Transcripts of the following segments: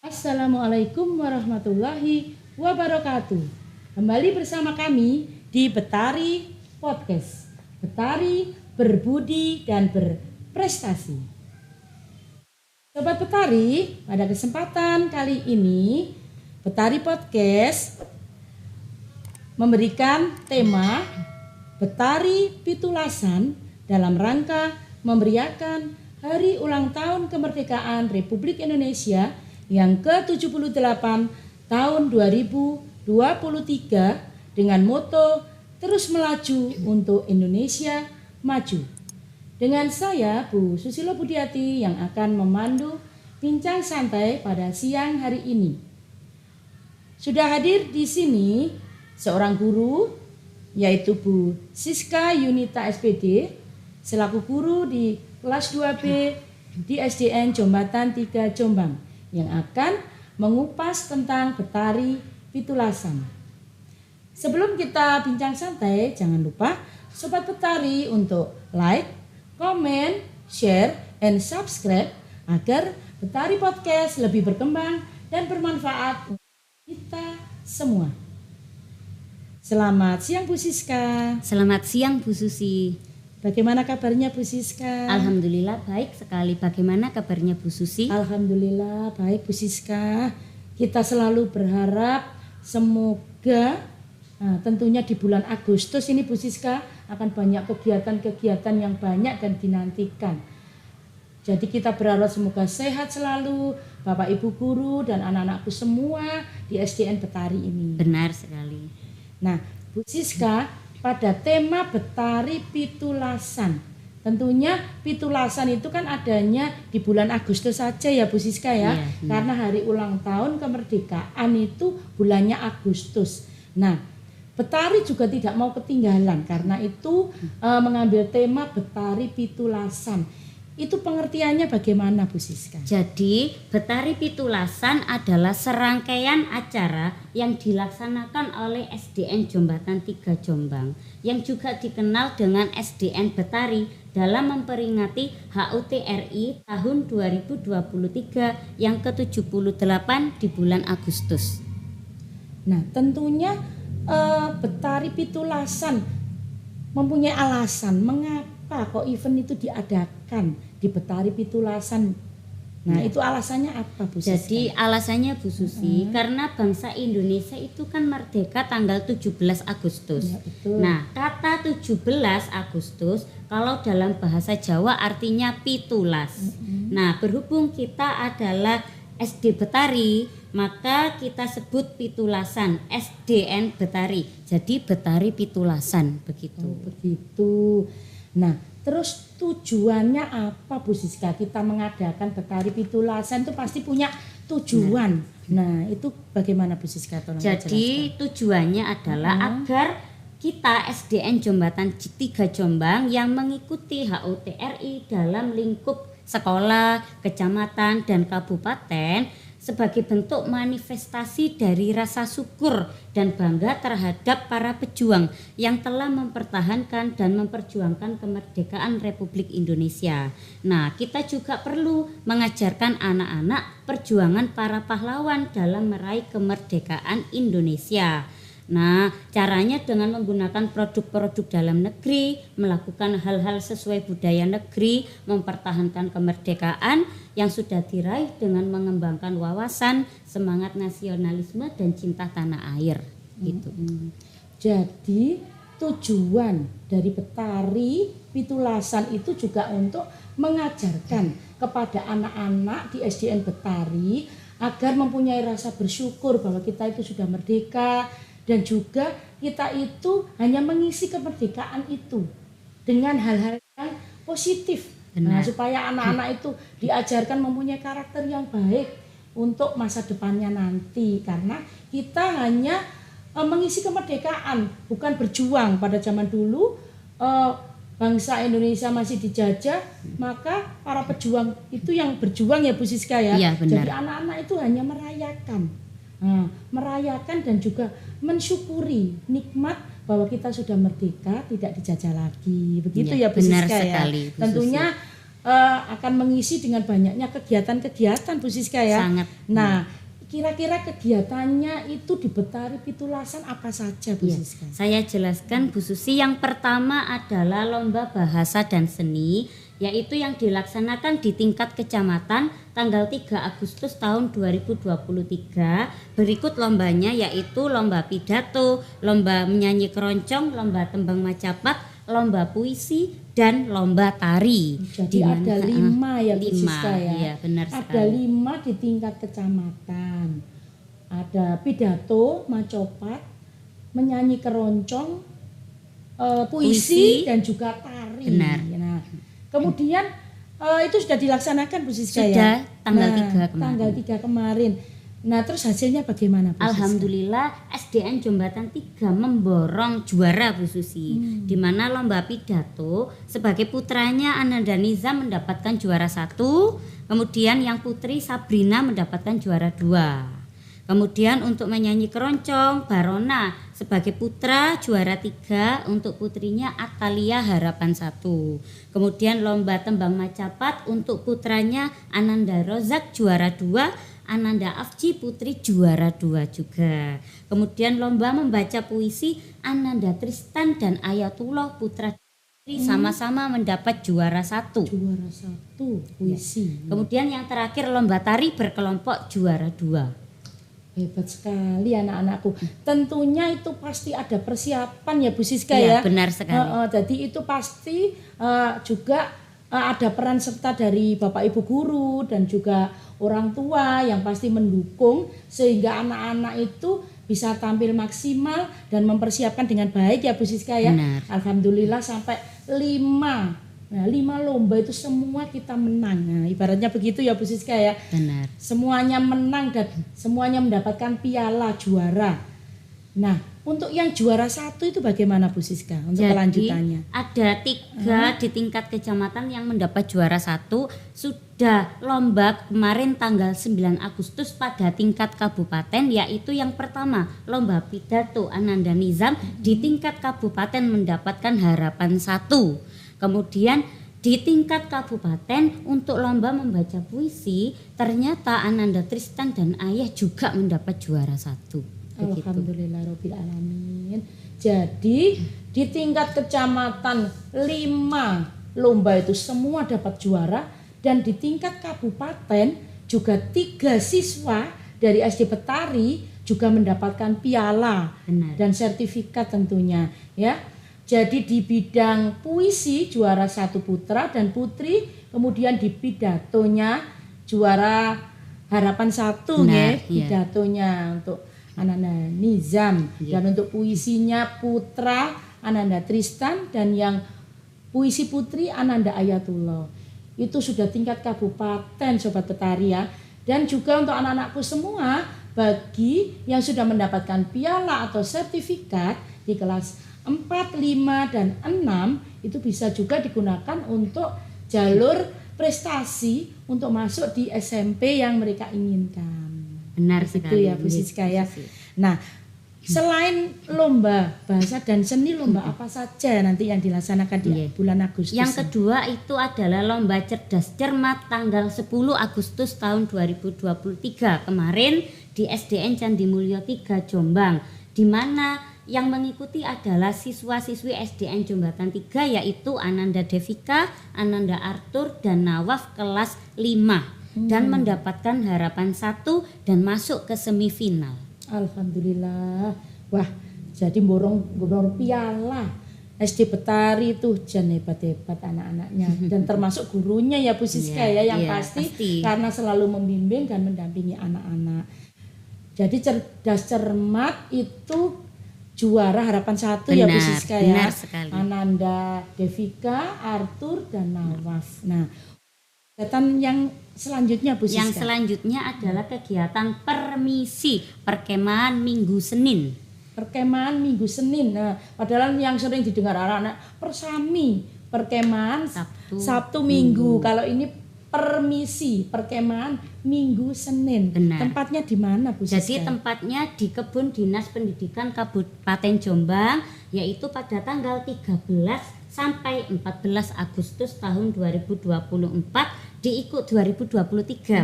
Assalamualaikum warahmatullahi wabarakatuh. Kembali bersama kami di Betari Podcast. Betari berbudi dan berprestasi. Sobat Betari, pada kesempatan kali ini Betari Podcast memberikan tema Betari Pitulasan dalam rangka memberiakan Hari Ulang Tahun Kemerdekaan Republik Indonesia yang ke-78 tahun 2023 dengan moto Terus Melaju untuk Indonesia Maju. Dengan saya Bu Susilo Budiati yang akan memandu bincang santai pada siang hari ini. Sudah hadir di sini seorang guru yaitu Bu Siska Yunita SPD selaku guru di kelas 2B di SDN Jombatan 3 Jombang yang akan mengupas tentang Betari Pitulasan. Sebelum kita bincang santai, jangan lupa Sobat Betari untuk like, comment, share, and subscribe agar Betari Podcast lebih berkembang dan bermanfaat untuk kita semua. Selamat siang Bu Siska. Selamat siang Bu Susi. Bagaimana kabarnya Bu Siska? Alhamdulillah baik sekali. Bagaimana kabarnya Bu Susi? Alhamdulillah baik Bu Siska. Kita selalu berharap semoga tentunya di bulan Agustus ini Bu Siska akan banyak kegiatan-kegiatan yang banyak dan dinantikan. Jadi kita berharap semoga sehat selalu Bapak Ibu guru dan anak-anakku semua di SDN Betari ini. Benar sekali. Nah Bu Siska, pada tema Betari Pitulasan. Tentunya pitulasan itu kan adanya di bulan Agustus saja ya Bu Siska ya. Iya, karena hari ulang tahun kemerdekaan itu bulannya Agustus. Nah, Betari juga tidak mau ketinggalan karena itu mengambil tema Betari Pitulasan. Itu pengertiannya bagaimana Bu Siska? Jadi Betari Pitulasan adalah serangkaian acara yang dilaksanakan oleh SDN Jombatan 3 Jombang yang juga dikenal dengan SDN Betari dalam memperingati HUT RI tahun 2023 yang ke-78 di bulan Agustus. Nah tentunya Betari Pitulasan mempunyai alasan mengapa kok event itu diadakan di Betari Pitulasan. Nah itu alasannya apa Bu Siska? Jadi alasannya Bu Susi karena bangsa Indonesia itu kan merdeka tanggal 17 Agustus. Ya, betul. Nah kata 17 Agustus kalau dalam bahasa Jawa artinya pitulas. Nah berhubung kita adalah SD Betari, maka kita sebut pitulasan SDN Betari. Jadi Betari Pitulasan begitu. Oh, begitu. Nah, terus tujuannya apa Bu Siska? Kita mengadakan Betari Pitulasan itu pasti punya tujuan. Nah, itu bagaimana Bu Siska? Jadi tujuannya adalah agar kita SDN Jombatan 3 Jombang yang mengikuti HUT RI dalam lingkup sekolah, kecamatan, dan kabupaten sebagai bentuk manifestasi dari rasa syukur dan bangga terhadap para pejuang yang telah mempertahankan dan memperjuangkan kemerdekaan Republik Indonesia. Nah, kita juga perlu mengajarkan anak-anak perjuangan para pahlawan dalam meraih kemerdekaan Indonesia. Nah, caranya dengan menggunakan produk-produk dalam negeri, melakukan hal-hal sesuai budaya negeri, mempertahankan kemerdekaan yang sudah diraih dengan mengembangkan wawasan, semangat nasionalisme dan cinta tanah air. Gitu. Jadi tujuan dari Betari Pitulasan itu juga untuk mengajarkan kepada anak-anak di SDN Betari agar mempunyai rasa bersyukur bahwa kita itu sudah merdeka. Dan juga kita itu hanya mengisi kemerdekaan itu dengan hal-hal yang positif. Nah, supaya anak-anak itu diajarkan mempunyai karakter yang baik untuk masa depannya nanti. Karena kita hanya mengisi kemerdekaan, bukan berjuang. Pada zaman dulu bangsa Indonesia masih dijajah, maka para pejuang itu yang berjuang ya Bu Siska ya. Iya, benar. Jadi anak-anak itu hanya merayakan dan juga mensyukuri nikmat bahwa kita sudah merdeka, tidak dijajah lagi. Begitu ya Bu benar Siska sekali, ya. Tentunya akan mengisi dengan banyaknya kegiatan-kegiatan Bu Siska ya. Sangat. Nah, kira-kira kegiatannya itu di Betari Pitulasan apa saja Bu Ya, Siska? saya jelaskan Bu Susi. Yang pertama adalah lomba bahasa dan seni, yaitu yang dilaksanakan di tingkat kecamatan tanggal 3 Agustus tahun 2023. Berikut lombanya yaitu lomba pidato, lomba menyanyi keroncong, lomba tembang macapat, lomba puisi, dan lomba tari. Jadi ada 5 ya Bu 5, Siska ya. iya, benar Ada sekali. 5 di tingkat kecamatan. Ada pidato, macapat, menyanyi keroncong, puisi, dan juga tari. Benar. Nah, kemudian itu sudah dilaksanakan Bu Siska ya. Sudah, tanggal 3 kemarin. Tanggal 3 kemarin. Nah, terus hasilnya bagaimana Bu Siska? Alhamdulillah SDN Jombatan 3 memborong juara Bu Susi. Di mana lomba pidato sebagai putranya Ananda Nizam mendapatkan juara 1, kemudian yang putri Sabrina mendapatkan juara 2. Kemudian untuk menyanyi keroncong, Barona sebagai putra juara 3, untuk putrinya Atalia Harapan 1. Kemudian lomba tembang macapat untuk putranya Ananda Rozak juara 2, Ananda Afji putri juara 2 juga. Kemudian lomba membaca puisi Ananda Tristan dan Ayatullah putra sama-sama mendapat juara 1. Juara 1 puisi. Kemudian yang terakhir lomba tari berkelompok juara 2. Hebat sekali anak-anakku. Tentunya itu pasti ada persiapan ya Bu Siska Iya, ya. benar sekali. Jadi itu pasti juga ada peran serta dari Bapak Ibu guru dan juga orang tua yang pasti mendukung sehingga anak-anak itu bisa tampil maksimal dan mempersiapkan dengan baik ya Bu Siska ya. Benar. Alhamdulillah sampai 5. Nah, 5 lomba itu semua kita menang. Nah, ibaratnya begitu ya Bu Siska ya. Benar. Semuanya menang dan semuanya mendapatkan piala juara. Nah, untuk yang juara 1 itu bagaimana Bu Siska untuk kelanjutannya? Ada 3 di tingkat kecamatan yang mendapat juara 1. Sudah lomba kemarin tanggal 9 Agustus pada tingkat kabupaten, yaitu yang pertama lomba pidato Ananda Nizam di tingkat kabupaten mendapatkan harapan 1. Kemudian di tingkat kabupaten untuk lomba membaca puisi ternyata Ananda Tristan dan Ayah juga mendapat juara 1. Begitu. Alhamdulillahirabbil alamin. Jadi di tingkat kecamatan 5 lomba itu semua dapat juara dan di tingkat kabupaten juga 3 siswa dari SD Betari juga mendapatkan piala. Benar. Dan sertifikat tentunya ya. Jadi di bidang puisi juara 1 putra dan putri, kemudian di pidatonya juara harapan 1 ya, pidatonya untuk Ananda Nizam dan untuk puisinya putra Ananda Tristan dan yang puisi putri Ananda Ayatullah. Itu sudah tingkat kabupaten Sobat Betari ya. Dan juga untuk anak-anakku semua, bagi yang sudah mendapatkan piala atau sertifikat di kelas 4, 5, dan 6 itu bisa juga digunakan untuk jalur prestasi untuk masuk di SMP yang mereka inginkan. Benar Begitu sekali ya Bu Siska ya. Nah, selain lomba bahasa dan seni, lomba apa saja nanti yang dilaksanakan di bulan Agustus? Yang kedua itu adalah lomba cerdas cermat tanggal 10 Agustus tahun 2023 kemarin di SDN Candi Mulyo 3 Jombang, di mana yang mengikuti adalah siswa-siswi SDN Jombatan 3 yaitu Ananda Devika, Ananda Arthur, dan Nawaf kelas 5 dan mendapatkan harapan 1 dan masuk ke semifinal. Alhamdulillah. Wah, jadi borong piala. SD Betari itu jangan hebat-hebat anak-anaknya dan termasuk gurunya ya Bu Siska ya yang pasti karena selalu membimbing dan mendampingi anak-anak. Jadi cerdas cermat itu juara harapan 1 ya Bu Siska ya. Benar sekali. Ananda Devika, Arthur, dan Nawaf. Nah, kegiatan yang selanjutnya Bu Siska. Yang selanjutnya adalah kegiatan permisi perkemahan Minggu Senin. Perkemahan Minggu Senin. Nah, padahal yang sering didengar anak-anak persami, perkemahan Sabtu Minggu. Kalau ini permisi perkemahan Minggu Senin. Benar. Tempatnya di mana Bu Siska? Jadi tempatnya di Kebun Dinas Pendidikan Kabupaten Jombang, yaitu pada tanggal 13 sampai 14 Agustus tahun 2024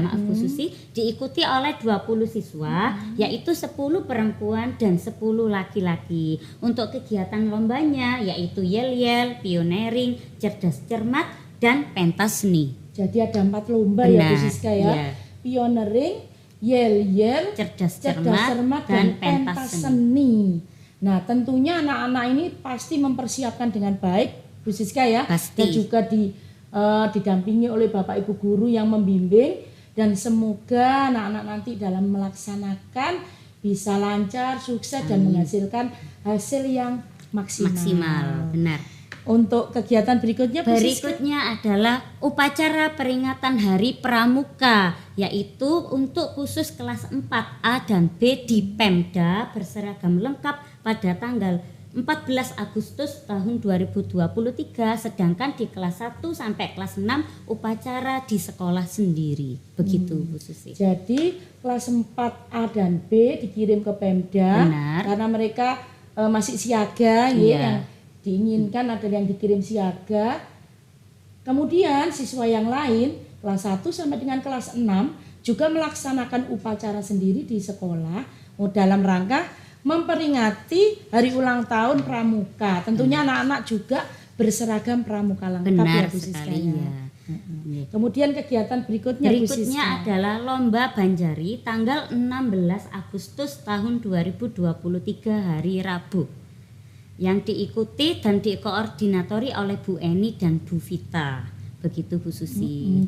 maaf Bu Susi, diikuti oleh 20 siswa, yaitu 10 perempuan dan 10 laki-laki. Untuk kegiatan lombanya yaitu yel-yel, pioneering, cerdas cermat, dan pentas seni. Jadi ada 4 lomba ya Bu Siska ya. Ya. Pioneering, yel-yel, Cerdas cerdas cermat dan pentas seni. Nah, tentunya anak-anak ini pasti mempersiapkan dengan baik Bu Siska ya. Pasti. Dan juga didampingi oleh Bapak Ibu guru yang membimbing, dan semoga anak-anak nanti dalam melaksanakan bisa lancar, sukses dan menghasilkan hasil yang maksimal. Benar. Untuk kegiatan berikutnya Bu Siska? Berikutnya adalah upacara peringatan Hari Pramuka, yaitu untuk khusus kelas 4A dan B di Pemda berseragam lengkap pada tanggal 14 Agustus tahun 2023, sedangkan di kelas 1 sampai kelas 6 upacara di sekolah sendiri. Begitu Bu Susi. Jadi kelas 4A dan B dikirim ke Pemda. Benar. Karena mereka masih siaga ya, Iya. yang diinginkan ada yang dikirim siaga. Kemudian siswa yang lain kelas 1 sampai dengan kelas 6 juga melaksanakan upacara sendiri di sekolah dalam rangka memperingati hari ulang tahun Pramuka. Tentunya anak-anak juga berseragam pramuka lengkap ya Benar Bu Siska sekali ya. ya. Kemudian kegiatan berikutnya Bu Berikutnya Siska. adalah Lomba Banjari tanggal 16 Agustus tahun 2023 hari Rabu, yang diikuti dan dikoordinatori oleh Bu Eni dan Bu Vita. Begitu Bu Susi.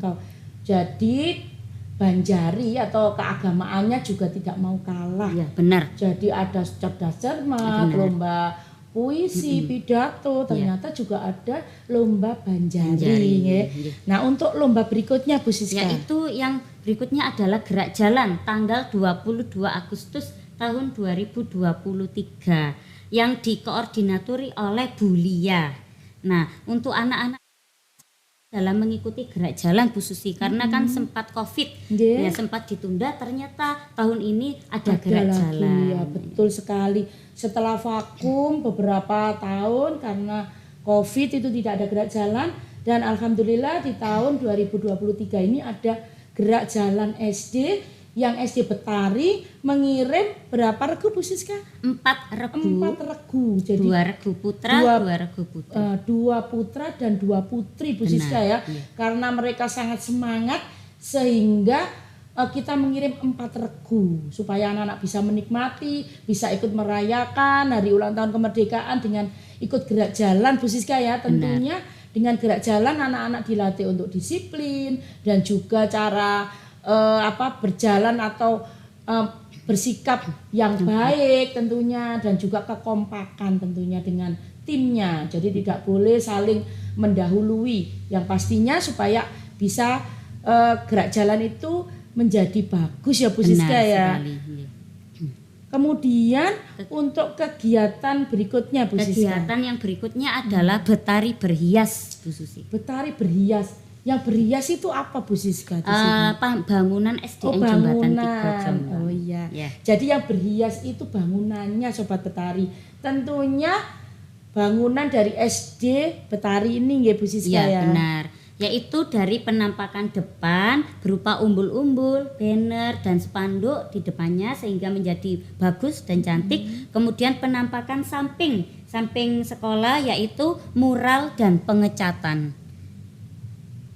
Jadi Banjari atau keagamaannya juga tidak mau kalah. Iya, benar. Jadi ada cerdas cermat, Benar. lomba puisi, pidato, ternyata juga ada lomba Banjari. Banjari, Ya. iya. Nah, untuk lomba berikutnya Bu Siska. Yaitu yang berikutnya adalah gerak jalan tanggal 22 Agustus tahun 2023 yang dikoordinatori oleh Bu Lia. Nah, untuk anak-anak dalam mengikuti gerak jalan Bu Susi, karena kan sempat Covid, Nggih. ya sempat ditunda, ternyata tahun ini ada Ada gerak lagi, jalan. ya betul sekali. Setelah vakum beberapa tahun karena Covid itu tidak ada gerak jalan, dan alhamdulillah di tahun 2023 ini ada gerak jalan SD yang SD Betari mengirim berapa regu Bu Siska? 4 regu, 4 regu. Jadi 2 regu putra, 2 regu putri. 2 putra dan 2 putri Bu Benar, Siska ya. iya. Karena mereka sangat semangat sehingga kita mengirim 4 regu supaya anak-anak bisa menikmati, bisa ikut merayakan hari ulang tahun kemerdekaan dengan ikut gerak jalan Bu Siska ya. Tentunya dengan gerak jalan anak-anak dilatih untuk disiplin dan juga cara berjalan atau bersikap yang baik tentunya, dan juga kekompakan tentunya dengan timnya. Jadi tidak boleh saling mendahului, yang pastinya supaya bisa gerak jalan itu menjadi bagus ya Bu Siska ya. Sekali, iya. Kemudian untuk kegiatan berikutnya Bu Siska. Kegiatan yang berikutnya adalah Betari berhias Bu Susi. Betari berhias. Yang berhias itu apa Bu Siska di sini? Bangunan SDN Jembatan 3 Jombang. Oh iya. Ya. Jadi yang berhias itu bangunannya Sobat Betari. Tentunya bangunan dari SD Betari ini ya Bu Siska Iya, ya. benar. Yaitu dari penampakan depan berupa umbul-umbul, banner dan spanduk di depannya sehingga menjadi bagus dan cantik. Kemudian penampakan samping sekolah yaitu mural dan pengecatan.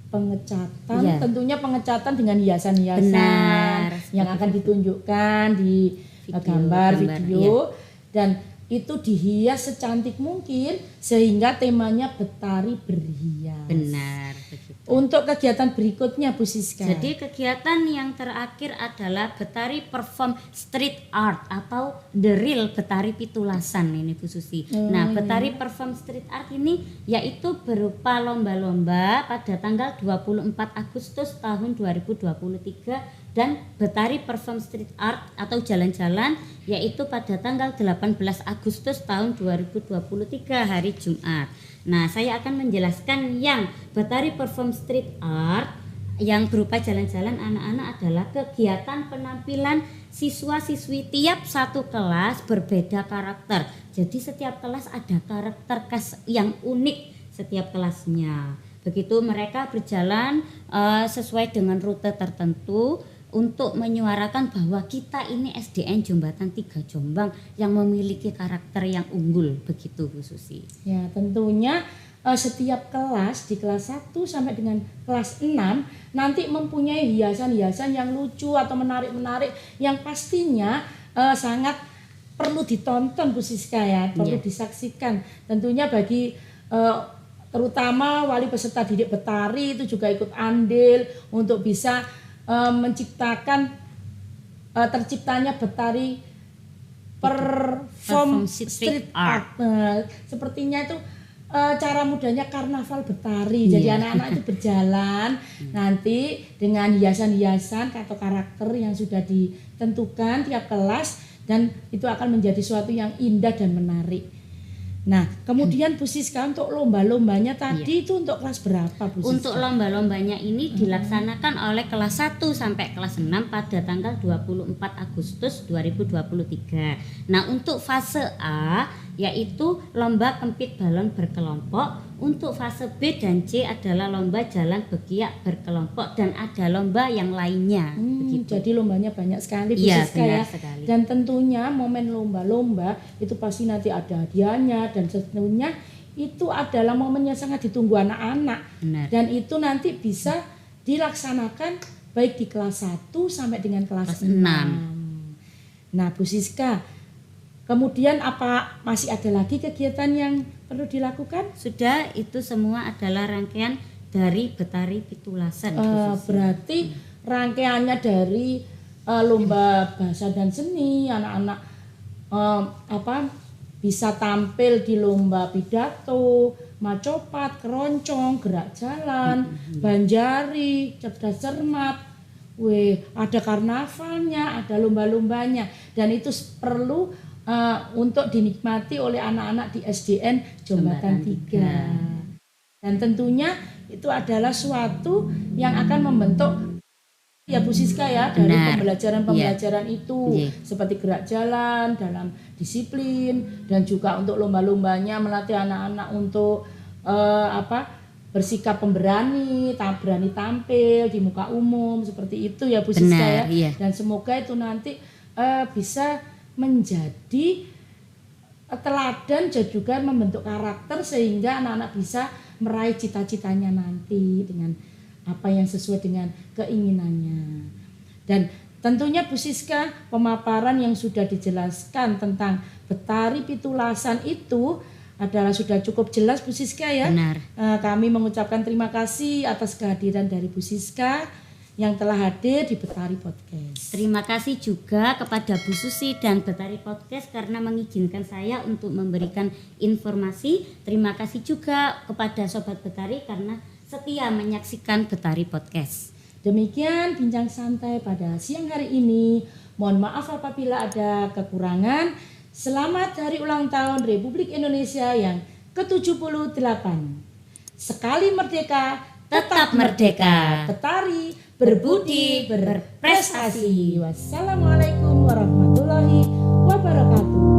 Pengecatan, Iya. tentunya pengecatan dengan hiasan-hiasan Benar. yang akan ditunjukkan di Gambar, video, dan itu dihias secantik mungkin sehingga temanya Betari berhias. Benar begitu. Untuk kegiatan berikutnya Bu Siska. Jadi kegiatan yang terakhir adalah Betari Perform Street Art atau The Real Betari Pitulasan ini Bu Susi. Nah, Betari Perform Street Art ini yaitu berupa lomba-lomba pada tanggal 24 Agustus tahun 2023 dan Betari Perform Street Art atau jalan-jalan yaitu pada tanggal 18 Agustus tahun 2023 hari Jumat. Nah, saya akan menjelaskan yang Betari Perform Street Art yang berupa jalan-jalan anak-anak adalah kegiatan penampilan siswa-siswi tiap satu kelas berbeda karakter. Jadi setiap kelas ada karakter khas yang unik setiap kelasnya. Begitu mereka berjalan sesuai dengan rute tertentu untuk menyuarakan bahwa kita ini SDN Jombatan 3 Jombang yang memiliki karakter yang unggul, begitu Bu Susi. Ya, tentunya setiap kelas di kelas 1 sampai dengan kelas 6 nanti mempunyai hiasan-hiasan yang lucu atau menarik-menarik yang pastinya sangat perlu ditonton Bu Siska ya, perlu disaksikan. Tentunya bagi terutama wali peserta didik Betari itu juga ikut andil untuk bisa menciptakan terciptanya Betari perform street art. Sepertinya itu cara mudahnya karnaval Betari. Jadi anak-anak itu berjalan nanti dengan hiasan-hiasan atau karakter yang sudah ditentukan tiap kelas, dan itu akan menjadi suatu yang indah dan menarik. Nah, kemudian Bu Siska untuk lomba-lombanya tadi itu untuk kelas berapa Bu Siska? Untuk lomba-lombanya ini dilaksanakan oleh kelas 1 sampai kelas 6 pada tanggal 24 Agustus 2023. Nah, untuk fase A yaitu lomba kempit balon berkelompok. Untuk fase B dan C adalah lomba jalan begiak berkelompok, dan ada lomba yang lainnya. Jadi lombanya banyak sekali Bu Iya, Siska ya. sekali. Dan tentunya momen lomba-lomba itu pasti nanti ada hadiahnya, dan tentunya itu adalah momen yang sangat ditunggu anak-anak. Benar. Dan itu nanti bisa dilaksanakan baik di kelas 1 sampai dengan kelas 6. Nah Bu Siska, kemudian apa masih ada lagi kegiatan yang perlu dilakukan? Sudah, itu semua adalah rangkaian dari Betari Pitulasan. Berarti rangkaiannya dari lomba bahasa dan seni, anak-anak bisa tampil di lomba pidato, macopat, keroncong, gerak jalan, banjari, cerdas cermat. Ada karnavalnya, ada lomba-lombanya, dan itu perlu untuk dinikmati oleh anak-anak di SDN Jombatan 3. Dan tentunya itu adalah suatu yang akan membentuk ya Bu Siska ya, dari pembelajaran-pembelajaran itu seperti gerak jalan dalam disiplin, dan juga untuk lomba-lombanya melatih anak-anak untuk bersikap pemberani, berani tampil di muka umum seperti itu ya Bu Siska ya. Dan semoga itu nanti bisa menjadi teladan dan juga membentuk karakter sehingga anak-anak bisa meraih cita-citanya nanti dengan apa yang sesuai dengan keinginannya. Dan tentunya Bu Siska, pemaparan yang sudah dijelaskan tentang Betari Pitulasan itu adalah sudah cukup jelas Bu Siska ya. Benar. Kami mengucapkan terima kasih atas kehadiran dari Bu Siska yang telah hadir di Betari Podcast. Terima kasih juga kepada Bu Susi dan Betari Podcast karena mengizinkan saya untuk memberikan informasi. Terima kasih juga kepada Sobat Betari karena setia menyaksikan Betari Podcast. Demikian bincang santai pada siang hari ini. Mohon maaf apabila ada kekurangan. Selamat Hari Ulang Tahun Republik Indonesia yang ke-78. Sekali merdeka, tetap merdeka. Betari berbudi, berprestasi. Wassalamualaikum warahmatullahi wabarakatuh.